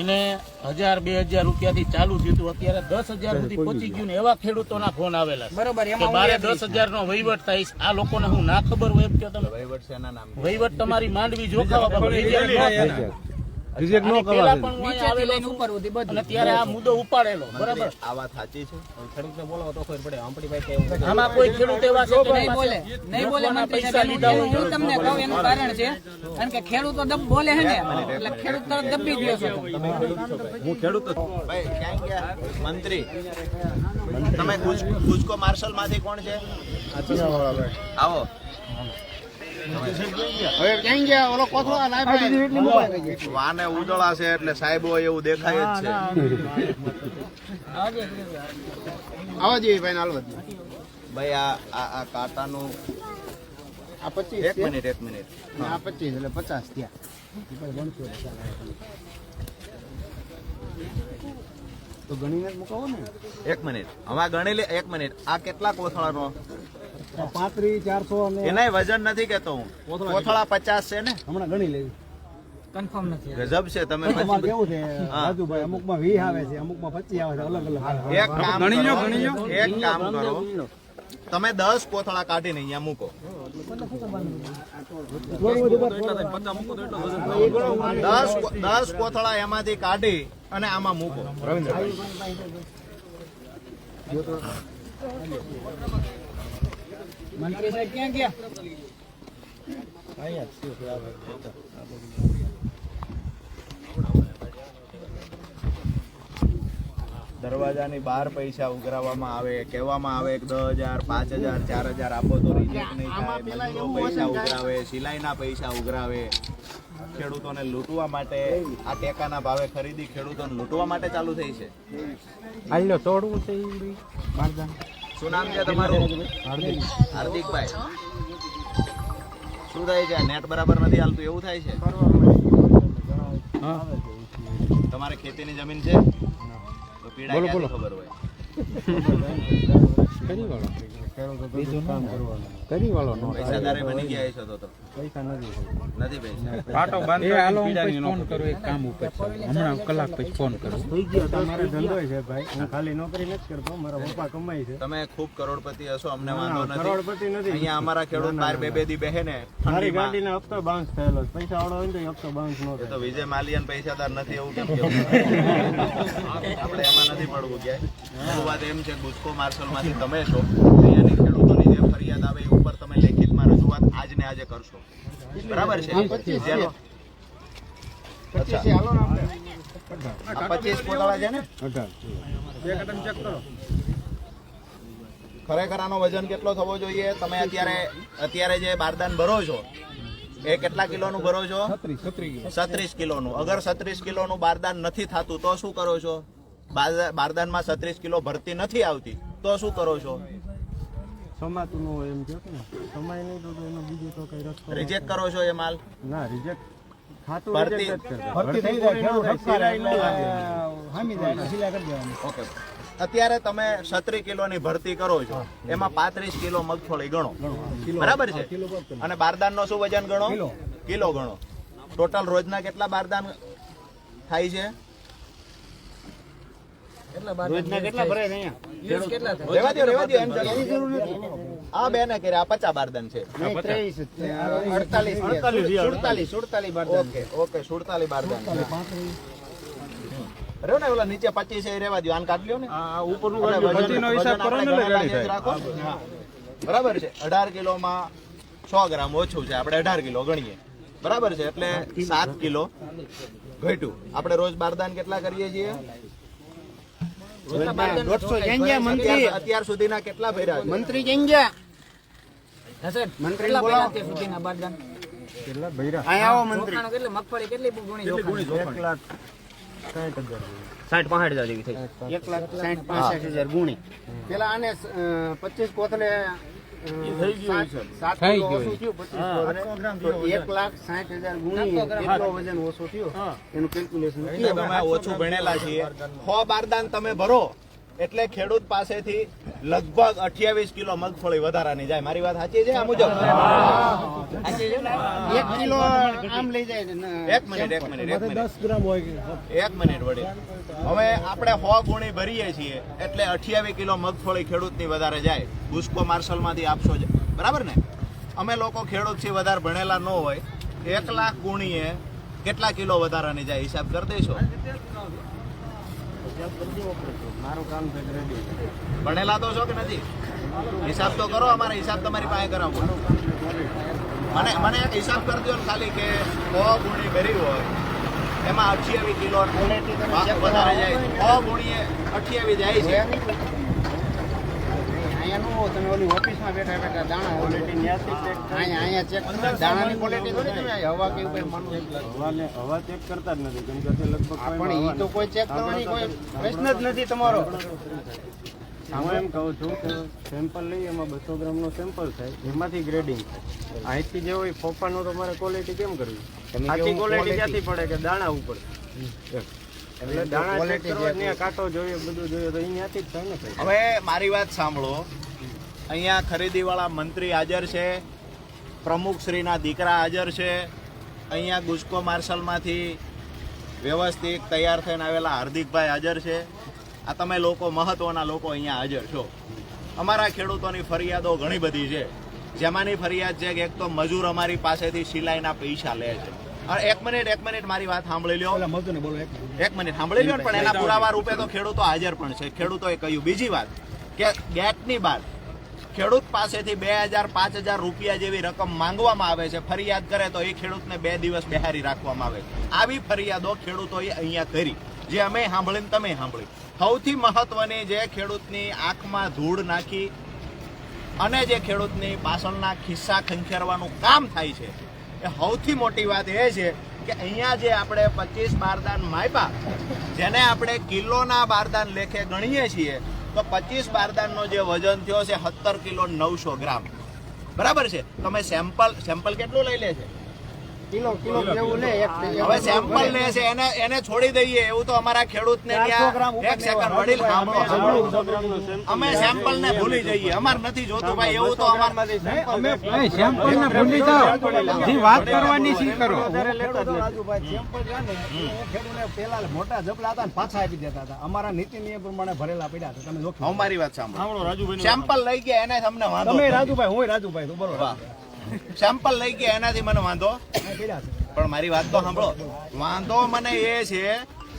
એને 1000-2000 રૂપિયાથી ચાલુ થયું હતું, અત્યારે 10,000 સુધી પહોંચી ગયું ને એવા ખેડૂતોના ફોન આવેલા છે બરોબર કે એમાં મારે 10,000 નો વહીવટ થાય છે. આ લોકોને હું ના ખબર હોય એમ કહો તમે. વહીવટ શેના નામ? વહીવટ તમારી માંડવી જોખાવા બાબત reject ન થાય. આની પહેલા પણ હું અહીંયા આવેલો છું ઉપર સુધી બધું અને ત્યારે આ મુદ્દો ઉપાડેલો. બરાબર, આ વાત સાચી છે. ખેડૂતને બોલાવો તો ખબર પડે. આંપડી ભાઈ કે એવું કંઈ. આમાં કોઈ ખેડૂત એવા છે કે નહીં બોલે નહીં બોલે લોકોના મંત્રી પૈસા સાહેબ લીધા એનું હોય. હું તમને કહું એનું કારણ છે કારણ કે ખેડૂતો બોલે છે ને એટલે ખેડૂત તરત દબી ગયો છે ભાઈ ક્યાં ગયા મંત્રી? તમે ગુજકો માર્શલ માંથી કોણ છે? આવો. હવે ક્યાં ગયા ઓલો કોથળો લાવ્યા વાને ઉજળા છે એટલે સાહેબ હોય એવું દેખાય જ છે. આવા જોઈએ ભાઈ હાલવા દે. ભાઈ આ કાંટાનું આ 25 એક મિનિટ આ 25 એટલે 50 થયા તો ગણીને જ મુકાવો ને. એક મિનિટ હવે ગણી લે. એક મિનિટ આ કેટલા કોથળાનો? 35-400 અને એનાય વજન નથી કેતો હું. કોથળા 50 છે ને? હમણાં ગણી લેવી. કન્ફર્મ નથી ગજબ છે તમે. તમારે કેવું છે હા. રાજુભાઈ, અમુકમાં 20 આવે છે, અમુકમાં 25 આવે છે, અલગ અલગ આવે. એક કામ કરો, એક કામ કરો, તમે 10 કોથળા કાઢીને અહીંયા મૂકો. 10 કોથળા એમાંથી કાઢી અને આમાં મૂકો. મંત્રી સાહેબ ક્યાં ગયા દરવાજાની બહાર પૈસા ઉઘરાવવામાં આવે, કહેવામાં આવે કે 10,000, 5,000, 4,000 આપો તો રિજેક્ટ નહીં થાય. મજૂરો પૈસા ઉઘરાવે, સિલાઈના પૈસા ઉઘરાવે. ખેડૂતોને લૂંટવા માટે આ ટેકાના ભાવે ખરીદી ખેડૂતોને લૂંટવા માટે ચાલુ થઈ છે. શું નામ છે તમારું? હાર્દિકભાઈ. શું થાય છે? નેટ બરાબર નથી હાલતું એવું થાય છે? તમારે ખેતીની જમીન છે તો પીડા ક્યાંથી ખબર હોય? પૈસાદારે બની ગયા છો તો નથી પૈસા. તમારે ધંધો છે ભાઈ, હું ખાલી નોકરી નથી કરતો, મારા પપ્પા કમાય છે. તમે ખૂબ કરોડપતિ હશો, અમને વાંધો નથી. કરોડપતિ નથી. અહીંયા અમારા ખેડૂત બાર બે દી બેહે ને મારી ઠંડીમાં. ગાડીનો હપ્તો બાઉન્સ થયેલો છે. પૈસા વાળો હોય ને તો એ હપ્તો બાઉન્સ ન એ થાય. તો વિજય માલ્યાન પૈસાદાર નથી એવું કેમ કેવું? આપણે એમાં નથી પડવું ક્યાંય. વાત એમ છે, ગુસ્કો માર્શલ માંથી તમે છો, અહીંયાની ખેડૂતોની જે ફરિયાદ આવે એ ઉપર તમે લેખિતમાં રજૂઆત આજ ને આજે કરશો, બરાબર છે? જેનો- અચ્છા. આ 25 કોથળા છે ને? ખરેખર આનો વજન કેટલો થવો જોઈએ? તમે અત્યારે જે બારદાન ભરો છો એ કેટલા કિલોનું ભરો છો? 36 કિલોનું. અગર 36 કિલોનું બારદાન નથી થતું તો શું કરો છો? બારદાનમાં 36 કિલો ભરતી નથી આવતી તો શું કરો છો? સમાતું ન હોય એમ કહો ને. સમાય નહીં તો એનો બીજો તો કઈ રસ્તો રિજેક્ટ કરો છો એ માલ? ના, રિજેક્ટ ખાતું ભરતી- reject જ કરતા. ભરતી થઈ જાય, સિલાઈ ન થાય. ઓકે. અત્યારે તમે 36 કિલોની ભરતી કરો છો, એમાં 35 કિલો મગફળી ગણો, બરાબર છે? અને બારદાનનો શું વજન ગણો? કિલો ગણો. ટોટલ રોજના કેટલા બારદાન થાય છે? રોજના કેટલા ભરાય છે અહીંયા? રેવા દ્યો, એમ ચાલો. આ બેને કર્યા 50 બારદાન છે. 48 બારદાન. ઓકે 47 બારદાન છે. રહ્યો ને ઓલા નીચે 25 છે એ રેવા દ્યો, આને કાઢ લ્યો ને. ઉપરનું એટલે વજનનો હિસાબ કરો ને, રેડી થાય. રાખો. બરાબર છે. 18 કિલોમાં 100 ગ્રામ ઓછું છે, આપણે 18 કિલો ગણીએ, બરાબર છે? એટલે 7 કિલો ઘટ્યું. આપણે રોજ બારદાન કેટલા કરીએ છીએ? 150 જંજા મંત્રી અત્યાર સુધીના કેટલા ભર્યા છે? મંત્રી જંજા હસન, મંત્રી કેટલા બોલાવો. પહેલા તે સુધીના બારદાન? કેટલા ભૈરા? અહીંયા આવો મંત્રી. રોકાણો કેટલી? મગફળી કેટલી ગુણી રોકાણ? 1,60,000 1,60,000 ગુણી. પેલા આને 25 કોથળે 7 કિલો ઓછું થયું. 25 કોથળે તો 1,60,000 ગુણી કેટલો વજન ઓછો થયો એનું કેલ્ક્યુલેશન એટલે તમે ઓછું ભણેલા છીએ. 100 બારદાન તમે ભરો એટલે ખેડૂત પાસેથી લગભગ 28 કિલો મગફળી વધારાની જાય. મારી વાત સાચી છે આ મુજબ? 1 કિલો આમ લઈ જાય ને. એક મિનિટ વળી. હવે આપણે 100 ગુણી ભરીએ છીએ એટલે 28 કિલો મગફળી ખેડૂતની વધારે જાય. ગુસ્કો માર્શલ માંથી આપશો જ, બરાબર ને? અમે લોકો ખેડૂત થી વધારે ભણેલા ન હોય, 1 લાખ ગુણીએ કેટલા કિલો વધારાની જાય હિસાબ કરી દઈશો? મારું કામ છે રેડી. ભણેલા તો છો કે નથી? હિસાબ તો કરો. અમારે હિસાબ તમારી પાસે કરાવવો. મને એક હિસાબ કરી દો ને ખાલી કે 100 ગુણી ભરી હોય એમાં 28 કિલો વધારે જાય. 100 ગુણીએ 28 જાય છે. અહીંયા નો તમે ઓલી ઓફિસમાં બેઠા બેઠા દાણા ક્વોલિટી અહીંયા ચેક કરો. દાણાની ક્વોલિટી તો તમે હવા કેવું કઈ માનવું? હવા ચેક કરતા જ નથી, કેમ કે તે લગભગ પણ એ તો કોઈ ચેક કરવાની કોઈ પ્રશ્ન જ નથી તમારો. હું એમ કહું છું કે સેમ્પલ લઈએ એમાં 200 ગ્રામનો સેમ્પલ થાય, એમાંથી ગ્રેડિંગ થાય. અહીંથી જે હોય ફોફાનો તો મારે ક્વોલિટી કેમ કરવી? આખી ક્વોલિટી ક્યાંથી પડે કે દાણા ઉપર? એટલે દાણા ચેક કરવા ત્યાં કાંટો જોઈએ, બધું જોઈએ તો અહીંયાથી જ થાય ને ભાઈ. હવે મારી વાત સાંભળો. અહીંયા ખરીદીવાળા મંત્રી હાજર છે, પ્રમુખશ્રીના દીકરા હાજર છે, અહીંયા ગુસ્કો માર્શલમાંથી વ્યવસ્થિત તૈયાર થઈને આવેલા હાર્દિકભાઈ હાજર છે. આ તમે લોકો મહત્વના લોકો અહીંયા હાજર છો. અમારા ખેડૂતોની ફરિયાદો ઘણી બધી છે, જેમાંની ફરિયાદ છે કે એક તો મજૂર અમારી પાસેથી સિલાઈના પૈસા લે છે. એક મિનિટ મારી વાત સાંભળી લ્યો. એક મિનિટ સાંભળી લ્યો, પણ એના પુરાવા રૂપે તો ખેડૂતો હાજર પણ છે. ખેડૂતોએ કહ્યું. બીજી વાત કે ગેટની બહાર ખેડૂત પાસેથી 2,000-5,000 રૂપિયા જેવી રકમ માંગવામાં આવે છે. ફરિયાદ કરે તો એ ખેડૂતને 2 દિવસ બેહારી રાખવામાં આવે. આવી ફરિયાદો ખેડૂતોએ અહીંયા કરી, જે અમે સાંભળીને તમે સાંભળી. સૌથી મહત્વની જે ખેડૂતની આંખમાં ધૂળ નાખી અને જે ખેડૂતની પાછળના ખિસ્સા ખંખેરવાનું કામ થાય છે, એ સૌથી મોટી વાત એ છે કે અહીંયા જે આપણે 25 બારદાન માપ્યા, જેને આપણે કિલોના બારદાન લેખે ગણીએ છીએ, તો 25 બારદાનનો જે વજન થયો છે 17 કિલો 900 ગ્રામ, બરાબર છે? તમે સેમ્પલ કેટલું લઈ લે છે? કિલો જેવું લે હવે સેમ્પલ લે છે એને છોડી દઈએ એવું તો અમારા ખેડૂતને ત્યાં એક સેકન્ડ વડીલ સાંભળો. અમે સેમ્પલ ને ભૂલી જઈએ, અમાર નથી જોતું ભાઈ એવું તો અમાર સેમ્પલ ને ભૂલી જાઓ, જે વાત કરવાની શી કરો. રાજુભાઈ સેમ્પલ છે ને હું ખેડૂતને પેલા મોટા જબલા હતા ને પાછા આપી દેતા હતા. અમારા નીતિ નિયમ પ્રમાણે ભરેલા પડ્યા હતા. તમે જોખમ અમારી વાત સાંભળો. સેમ્પલ લઈ ગયા એને તમને વાંધો, તમે રાજુભાઈ હું રાજુભાઈ તો બરોબર સેમ્પલ લઈ ગયા એનાથી મને વાંધો, પડ્યા છે. પણ મારી વાત તો સાંભળો. વાંધો મને એ છે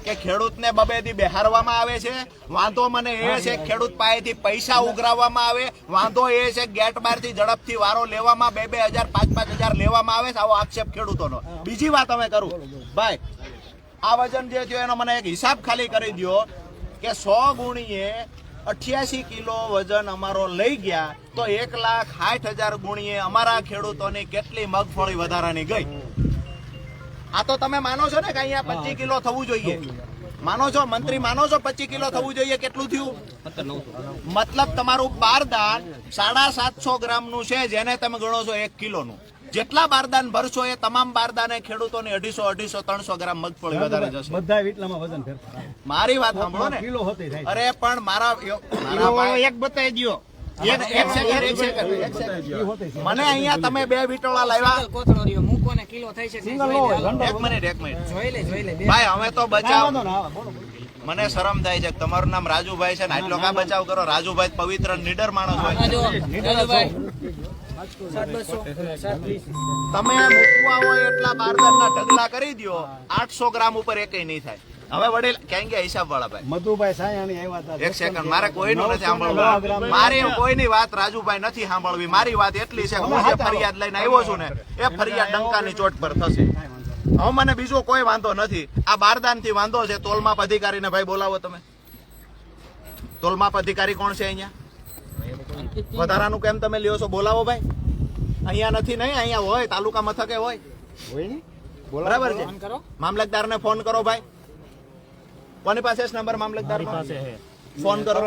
કે ખેડૂતને બબેથી બેહારવામાં આવે છે, વાંધો મને એ છે કે ખેડૂત પાસેથી પૈસા ઉઘરાવવામાં આવે, વાંધો એ છે કે ગેટ બારથી ઝડપથી વારો લેવામાં 2,000 5,000 લેવામાં આવે છે. આવો આક્ષેપ ખેડૂતોનો. બીજી વાત અમે કરું ભાઈ, આ વજન જે થયો એનો મને એક હિસાબ ખાલી કરી દો કે 100 ગુણીએ 88 કિલો વજન અમારો લઈ ગયા તો 1,60,000 ગુણીએ અમારા ખેડૂતોની કેટલી મગફળી વધારાની ગઈ. આ તો તમે માનો છો ને કે અહીંયા 25 કિલો થવું જોઈએ? માનો છો મંત્રી, માનો છો 25 કિલો થવું જોઈએ? કેટલું થયું? મતલબ તમારું બારદાન 750 ગ્રામનું છે, જેને તમે ગણો છો 1 કિલોનું. જેટલા બારદાન ભરશો એ તમામ બારદાને ખેડૂતોને 250, 300 ગ્રામ મગફળી વધારે જશે. બધા વીટલામાં વજન ફેરફાર મારી વાત સાંભળો ને. કિલો હોતી થાય. અરે પણ મારા એક બતાવી દો. એક સેકન્ડ. મને અહીંયા તમે 2 વીટોળા લાવ્યા. કોથળો રહ્યો મૂકો ને કિલો થાય છે સિંગલ નો હોય, ઘંટો એક મિનિટ જોઈ લે ભાઈ, અમે તો બચાવ. વાંધો ના આવે, બોલો. મને શરમ થાય છે. તમારું નામ રાજુભાઈ છે ને, આટલો કા બચાવ કરો? રાજુભાઈ પવિત્ર નીડર માણસ હોય. તમે મૂકવા હોય એટલા બારદાનના ઢગલા કરી દો, 800 ગ્રામ ઉપર એકેય નહીં થાય. હવે વડીલ ક્યાં ગયા હિસાબ વાળા ભાઈ? મધુભાઈ સાયાણી આવ્યા હતા. એક સેકન્ડ, મારે કોઈનું નથી સાંભળવું. મારી કોઈની વાત રાજુભાઈ નથી સાંભળવી. મારી વાત એટલી છે કે હું જે ફરિયાદ લઈને આવ્યો છું ને એ ફરિયાદ ડંકાની ચોટ પર થશે. હવે મને બીજો કોઈ વાંધો નથી. આ બારદાન થી વાંધો છે. તોલમાપ અધિકારીને ભાઈ બોલાવો તમે. તોલમાપ અધિકારી કોણ છે અહીંયા? વધારાનું કેમ તમે લ્યો છો? બોલાવો ભાઈ. અહીંયા નથી, નહીં અહીંયા હોય, તાલુકા મથકે હોય. બરાબર છે. મામલતદારને ફોન કરો ભાઈ. કોની પાસે છે નંબર? મામલતદાર પાસે ફોન કરો.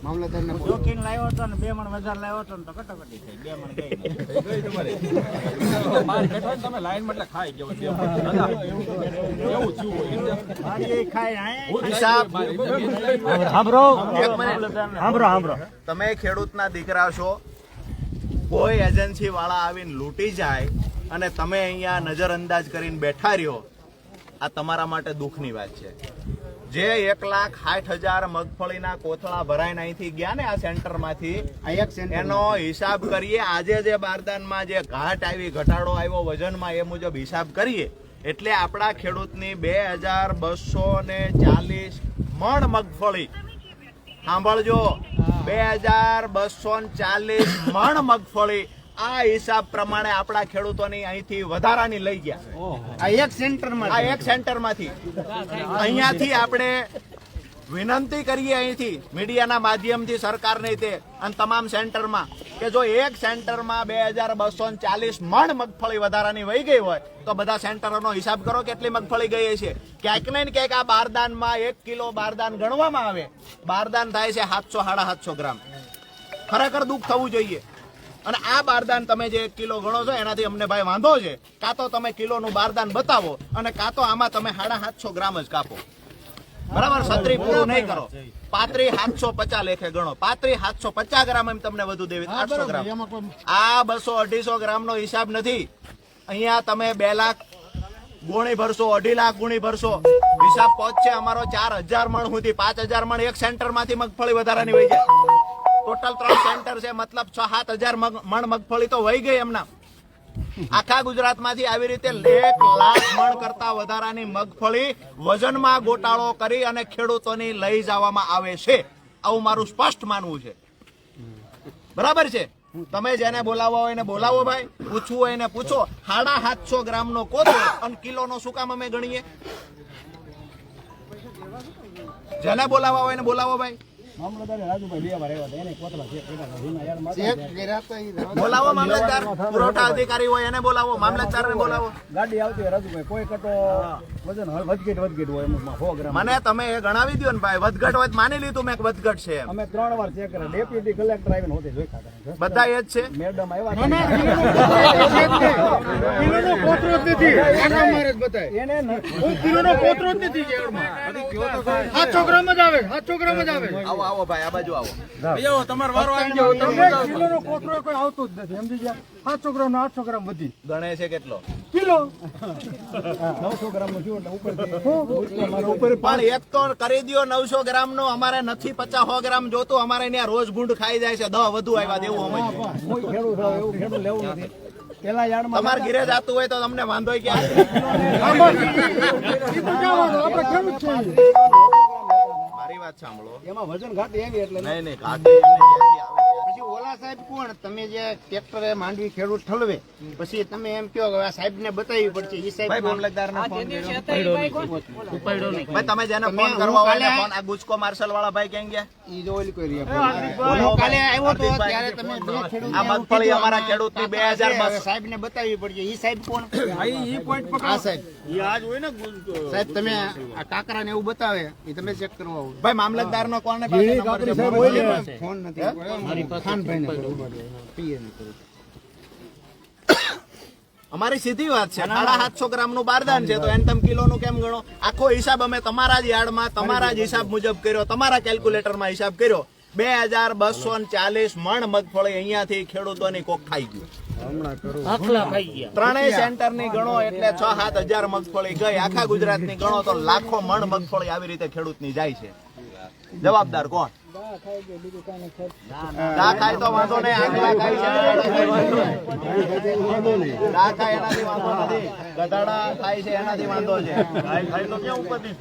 મામલતદારને જોખીન લાવ્યો હતો ને 2 મણ વધારે લાવ્યો હતો ને તો કટોકટી થઈ. 2 મણ ગઈ. તમે લાઈન એટલે ખાઈ ગયો. હિસાબ સાંભળો, એક મિનિટ. સાંભળો. તમે ખેડૂતના દીકરા છો. કોઈ એજન્સી વાળા આવીને લૂંટી જાય અને તમે અહીંયા નજરઅંદાજ કરીને બેઠા રહ્યો, આ તમારા માટે દુઃખની વાત છે. જે 1,60,000 મગફળીના કોથળા ભરાઈને અહીંથી ગયા ને આ સેન્ટરમાંથી, એનો હિસાબ કરીએ. આજે જે બારદાનમાં જે ઘાટ આવી, ઘટાડો આવ્યો વજનમાં, એ મુજબ હિસાબ કરીએ એટલે આપણા ખેડૂતની 2,240 મણ મગફળી, સાંભળજો, 2,240 મણ મગફળી આ હિસાબ પ્રમાણે આપણા ખેડૂતોની અહીંથી વધારાની લઈ ગયા. આ એક સેન્ટરમાં, આ એક સેન્ટરમાંથી. અહીંયાથી આપણે વિનંતી કરીએ અહીંથી મીડિયાના માધ્યમથી સરકારને તે અને તમામ સેન્ટરમાં કે જો એક સેન્ટરમાં 2,240 મણ મગફળી વધારાની વહી ગઈ હોય તો બધા સેન્ટરોનો હિસાબ કરો કેટલી મગફળી ગઈ છે. ક્યાંક ને ક્યાંક આ બારદાનમાં 1 કિલો બારદાન ગણવામાં આવે. બારદાન થાય છે 700-750 ગ્રામ. ખરેખર દુઃખ થવું જોઈએ. અને આ બારદાન તમે જે 1 કિલો ગણો છો એનાથી અમને ભાઈ વાંધો છે. કાં તો તમે કિલોનું બારદાન બતાવો અને કાં તો આમાં તમે 750 ગ્રામ જ કાપો. બરાબર? સત્રી પૂરું નહીં કરો. પાત્રી 750 લેખે ગણો. પાત્રી 750 ગ્રામ એમ તમને વધુ દેવી 800 ગ્રામ. આ 200-250 ગ્રામનો હિસાબ નથી. અહીંયા તમે 2 લાખ ગુણી ભરશો, 2.5 લાખ ગુણી ભરશો, હિસાબ પહોંચશે અમારો 4,000 મણ સુધી. 5,000 મણ એક સેન્ટરમાંથી મગફળી વધારાની વહી જાય. ટોટલ 3 સેન્ટર છે, મતલબ 6-7,000 મણ મગફળી તો વહી ગઈ એમના. આખા ગુજરાતમાંથી આવી રીતે 1 લાખ મણ કરતા વધારાની મગફળી વજનમાં ગોટાળો કરી અને ખેડૂતોની લઈ જવામાં આવે છે. આવું મારું સ્પષ્ટ માનવું છે. બરાબર છે? તમે જેને બોલાવો હોય એને બોલાવો ભાઈ, પૂછવું હોય એને પૂછો. 750 ગ્રામનો કોથળો અને કિલોનો શું કામ અમે ગણીએ? જેને બોલાવવા હોય એને બોલાવો ભાઈ. મામલતદાર રાજુભાઈ 2 વાર આવ્યા હતા. એને કોથળા ચેક કર્યા હતા. બોલાવો મામલતદાર. પુરવઠા અધિકારી હોય એને બોલાવો. મામલતદારને બોલાવો. ગાડી આવતી હોય રાજુભાઈ, કોઈ કટો વજન વધઘટ હોય અમુકમાં 100 ગ્રામ. મને તમે એ ગણાવી દો ને ભાઈ. વધઘટ હોય તો માની લીધું મેં વધઘટ છે એમ. અમે 3 વાર ચેક કર્યા. ડેપ્યુટી કલેક્ટર આવીને હોતે જોઈતા હતા. બધા એ જ છે. મેડમ આવ્યા હતા. અમારે જ બતાય એને હું કિલોનો પોતરો જ નથી જેડમાં 700 ગ્રામ જ આવે 700 ગ્રામ જ આવે આવો આવો ભાઈ આ બાજુ આવો તમારો વારો આવી ગયો કિલોનો કોતરો કોઈ આવતો જ નથી સમજી ગયા 700 ગ્રામ ને 800 ગ્રામ વધી ગણે છે કેટલો કિલો 900 ગ્રામ નું થયું એટલે ઉપર પણ એક તો કરી દ્યો 900 ગ્રામ નો અમારે નથી 50 ગ્રામ જોતું અમારે ત્યાં રોજ ગુંડ ખાઈ જાય છે 10 વધુ આવ્યા દેવું અમે કોઈ ખેડૂત હોય એવું ખેડૂત લેવું નથી પેલા યાર્ડમાં તમારે ઘરે જાતું હોય તો તમને વાંધો કે આપણે ખેડૂત છે મારી વાત સાંભળો એમાં વજન ઘાટ એવી એટલે નહીં નહીં કાઢી એમને જ્યાંથી આવે પછી ઓલા સાહેબ કોણ તમે જે ટ્રેક્ટરે માંડવી ખેડૂત ઠલવે પછી તમે એમ કહો કે આ સાહેબ ને બતાવવી પડશે ઈ સાહેબ ભાઈ કોણ? મામલતદાર ને આ ફોન તે દિવસે કર્યો હતા ઈ ભાઈ કોણ? ઉપાડ્યો નહીં ભાઈ તમે જેને તમે ફોન હું કરવા હોય ને કાલે- ફોન આ ગુજકો માર્શલ વાળા ભાઈ ક્યાં ગયા ઈ જો ઓલી કોઈ રહ્યા હું કાલે આવ્યો તો ત્યારે તમે બે ખેડૂત આ મગફળી અમારા ખેડૂતની 2000 સાહેબ ને બતાવવી પડશે ઈ સાહેબ કોણ ઈ પોઈન્ટ આ સાહેબ ઈ આજ હોય ને સાહેબ તમે આ કાકરા ને એવું બતાવે એ તમે ચેક કરવા આવો ભાઈ મામલતદાર નો કોને વીણી કાકડી સાહેબ હોય ને ફોન નથી ખાનભાઈ ને કરો પીએ ને કરો અમારી સીધી વાત છે 750 ગ્રામ નું બારદાન છે તો એને તમે કિલો નું કેમ ગણો આખો હિસાબ અમે તમારા જ યાર્ડમાં તમારા જ હિસાબ મુજબ કર્યો તમારા કેલ્ક્યુલેટરમાં હિસાબ કર્યો 2240 મણ મગફળી અહીંયાથી ખેડૂતોની કોક ખાઈ ગયું આખલા ખાઈ ગયા ત્રણેય સેન્ટર ની ગણો એટલે 6-7 હજાર મગફળી ગઈ આખા ગુજરાત ની ગણો તો લાખો મણ મગફળી આવી રીતે ખેડૂત ની જાય છે જવાબદાર કોણ દા ખાય તો વાંધો નહીં આગલા ખાય છે દા ખાય એનાથી વાંધો નથી ગધાડા ખાય છે એનાથી વાંધો છે ખાય તો ક્યાં ઉપરથી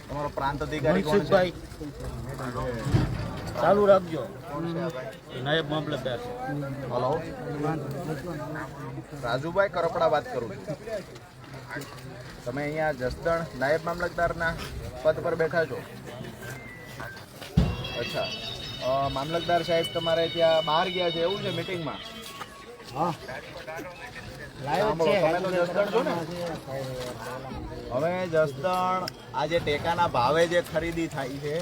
તમારો પ્રાંત અધિકારી કોણ છે ચાલુ રાખજો નાયબ મામલતદાર હલો રાજુભાઈ કરપડા વાત કરું છું તમે અહીંયા જસદણ નાયબ મામલતદારના પદ પર બેઠા છો અચ્છા મામલતદાર સાહેબ તમારે ત્યાં બહાર ગયા છે એવું છે મીટિંગમાં સાંભળો, તમે તો જસદણ છો ને હવે જસદણ આ જે ટેકાના ભાવે જે ખરીદી થાય છે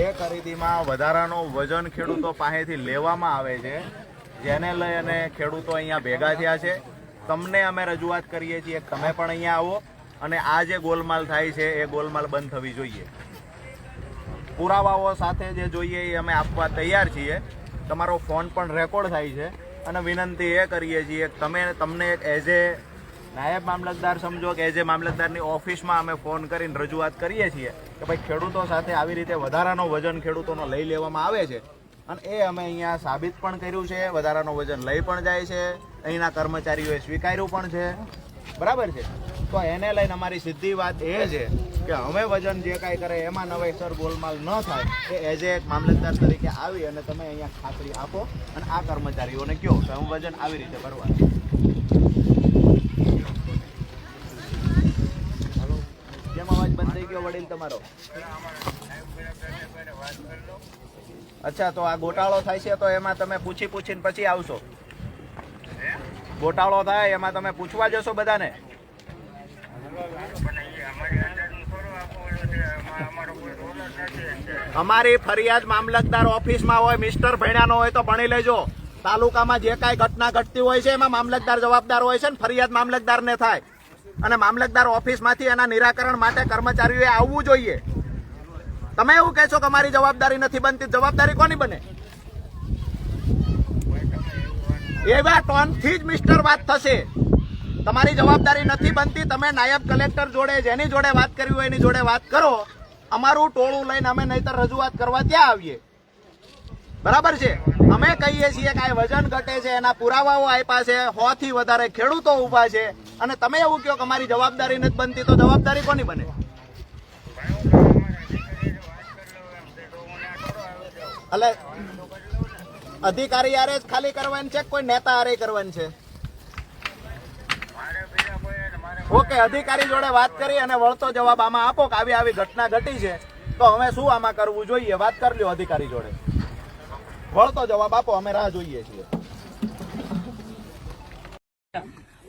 એ ખરીદીમાં વધારાનો વજન ખેડૂતો પાસેથી લેવામાં આવે છે જેને લઈ અને ખેડૂતો અહીંયા ભેગા થયા છે તમને અમે રજૂઆત કરીએ છીએ તમે પણ અહીંયા આવો અને આ જે ગોલમાલ થાય છે એ ગોલમાલ બંધ થવી જોઈએ પુરાવાઓ સાથે જે જોઈએ એ અમે આપવા તૈયાર છીએ તમારો ફોન પણ રેકોર્ડ થાય છે અને વિનંતી એ કરીએ છીએ કે તમને એઝ એ નાયબ મામલતદાર સમજો કે એઝ એ મામલતદારની ઓફિસમાં અમે ફોન કરીને રજૂઆત કરીએ છીએ કે ભાઈ ખેડૂતો સાથે આવી રીતે વધારાનો વજન ખેડૂતોનો લઈ લેવામાં આવે છે અને એ અમે અહીંયા સાબિત પણ કર્યું છે વધારાનો વજન લઈ પણ જાય છે અહીંના કર્મચારીઓએ સ્વીકાર્યું પણ છે બરાબર છે તો એને લઈને અમારી સીધી વાત એ છે કે હવે વજન જે કાંઈ કરે એમાં નવેસર ગોલમાલ ન થાય એ એઝ એ એક મામલતદાર તરીકે આવી અને તમે અહીંયા ખાતરી આપો અને આ કર્મચારીઓને કહો કે હું વજન આવી રીતે ભરવાનું કેમ અવાજ બંધ થઈ ગયો વડીલ તમારો અચ્છા તો આ ગોટાળો થાય છે તો એમાં તમે પૂછીને પછી આવશો ગોટાળો થાય એમાં તમે પૂછવા જશો બધાને અમારી ફરિયાદ મામલતદાર ઓફિસમાં હોય મિસ્ટર ભણ્યાનો હોય તો ભણી લેજો તાલુકામાં જે કાંઈ ઘટના ઘટતી હોય છે એમાં મામલતદાર જવાબદાર હોય છે ને ફરિયાદ મામલતદારને થાય અને મામલતદાર ઓફિસમાંથી એના નિરાકરણ માટે કર્મચારીઓએ આવવું જોઈએ તમે એવું કહેશો કે અમારી જવાબદારી નથી બનતી જવાબદારી કોની બને એવા ટોનથી જ મિસ્ટર વાત થશે તમારી જવાબદારી નથી બનતી તમે નાયબ કલેક્ટર જોડે જેની જોડે વાત કરવી હોય એની જોડે વાત કરો અમારું ટોળું લઈને અમે નહીતર રજૂઆત કરવા ત્યાં આવીએ બરાબર છે અમે કહીએ છીએ કે આ વજન ઘટે છે એના પુરાવાઓ આપ્યા છે 100 થી વધારે ખેડૂતો ઊભા છે અને તમે એવું કહો કે અમારી જવાબદારી નથી બનતી તો જવાબદારી કોની બને એટલે અધિકારી યારે જ ખાલી કરવાની છે કોઈ નેતા હારે કરવાની છે ઓકે અધિકારી જોડે વાત કરી અને વળતો જવાબ આમાં આપો કે આવી આવી ઘટના ઘટી છે તો હવે શું આમાં કરવું જોઈએ વાત કરી લ્યો અધિકારી જોડે વળતો જવાબ આપો અમે રાહ જોઈએ છીએ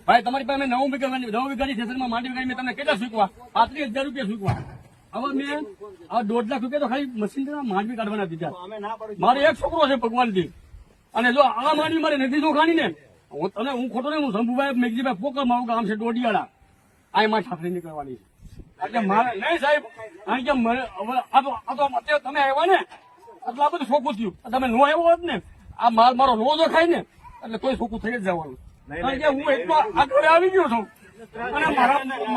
ભાઈ તમારી પાસે 9 વીઘાની સેશનમાં માંડવી ગાડી મેં તમને કેટલા સૂકવા 35,000 રૂપિયા સૂકવા હવે મેં આ 1.5 લાખ રૂપિયા તો ખાલી મશીન માંડવી કાઢવાના દીધા મારે એક છોકરો છે ભગવાનથી અને જો આ માંડવી મારે નથી જોખાણી ને હું ખોટો નહીં, હું શંભુભાઈ મેઘજીભાઈ પોકર મારું ગામ છે ડોડિયાળા, આ એમાં ઠાકરી નીકળવાની છે. એટલે મારે નહીં સાહેબ, કારણ કે મને હવે આ તો અત્યારે તમે આવ્યા ને એટલે આ બધું સોખું થયું. તમે નો આવ્યો હોત ને, આ માલ મારો લોજો ખાય ને એટલે કોઈ સોખું થઈ જ જવાનું. કારણ કે હું એટલો આગળ આવી ગયો છું અને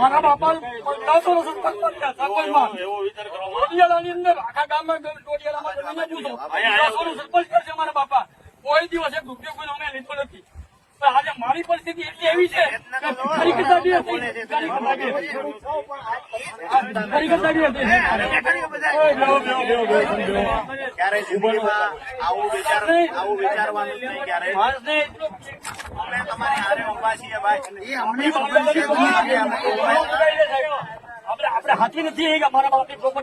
મારા બાપા 10 વર્ષ સરપંચ હતા, સરપંચમાં. ડોડિયાળાની અંદર આખા ગામમાં ડોડિયાળામાં જમીને પૂછો, 10 વર્ષ સરપંચ કરશે મારા બાપા. કોઈ દિવસ એક રૂપિયો કોઈ અમે લીધો નથી. પણ આજે મારી પરિસ્થિતિ એટલી એવી છે કે ખરી કરતા બી હતી. ક્યારે જિંદગીમાં આવું વિચારવાનું જ નહીં ક્યારે. અમે તમારી હારે ઊભા છીએ ભાઈ. આપણે હાથી નથી મારા બાપની પ્રોપર્ટી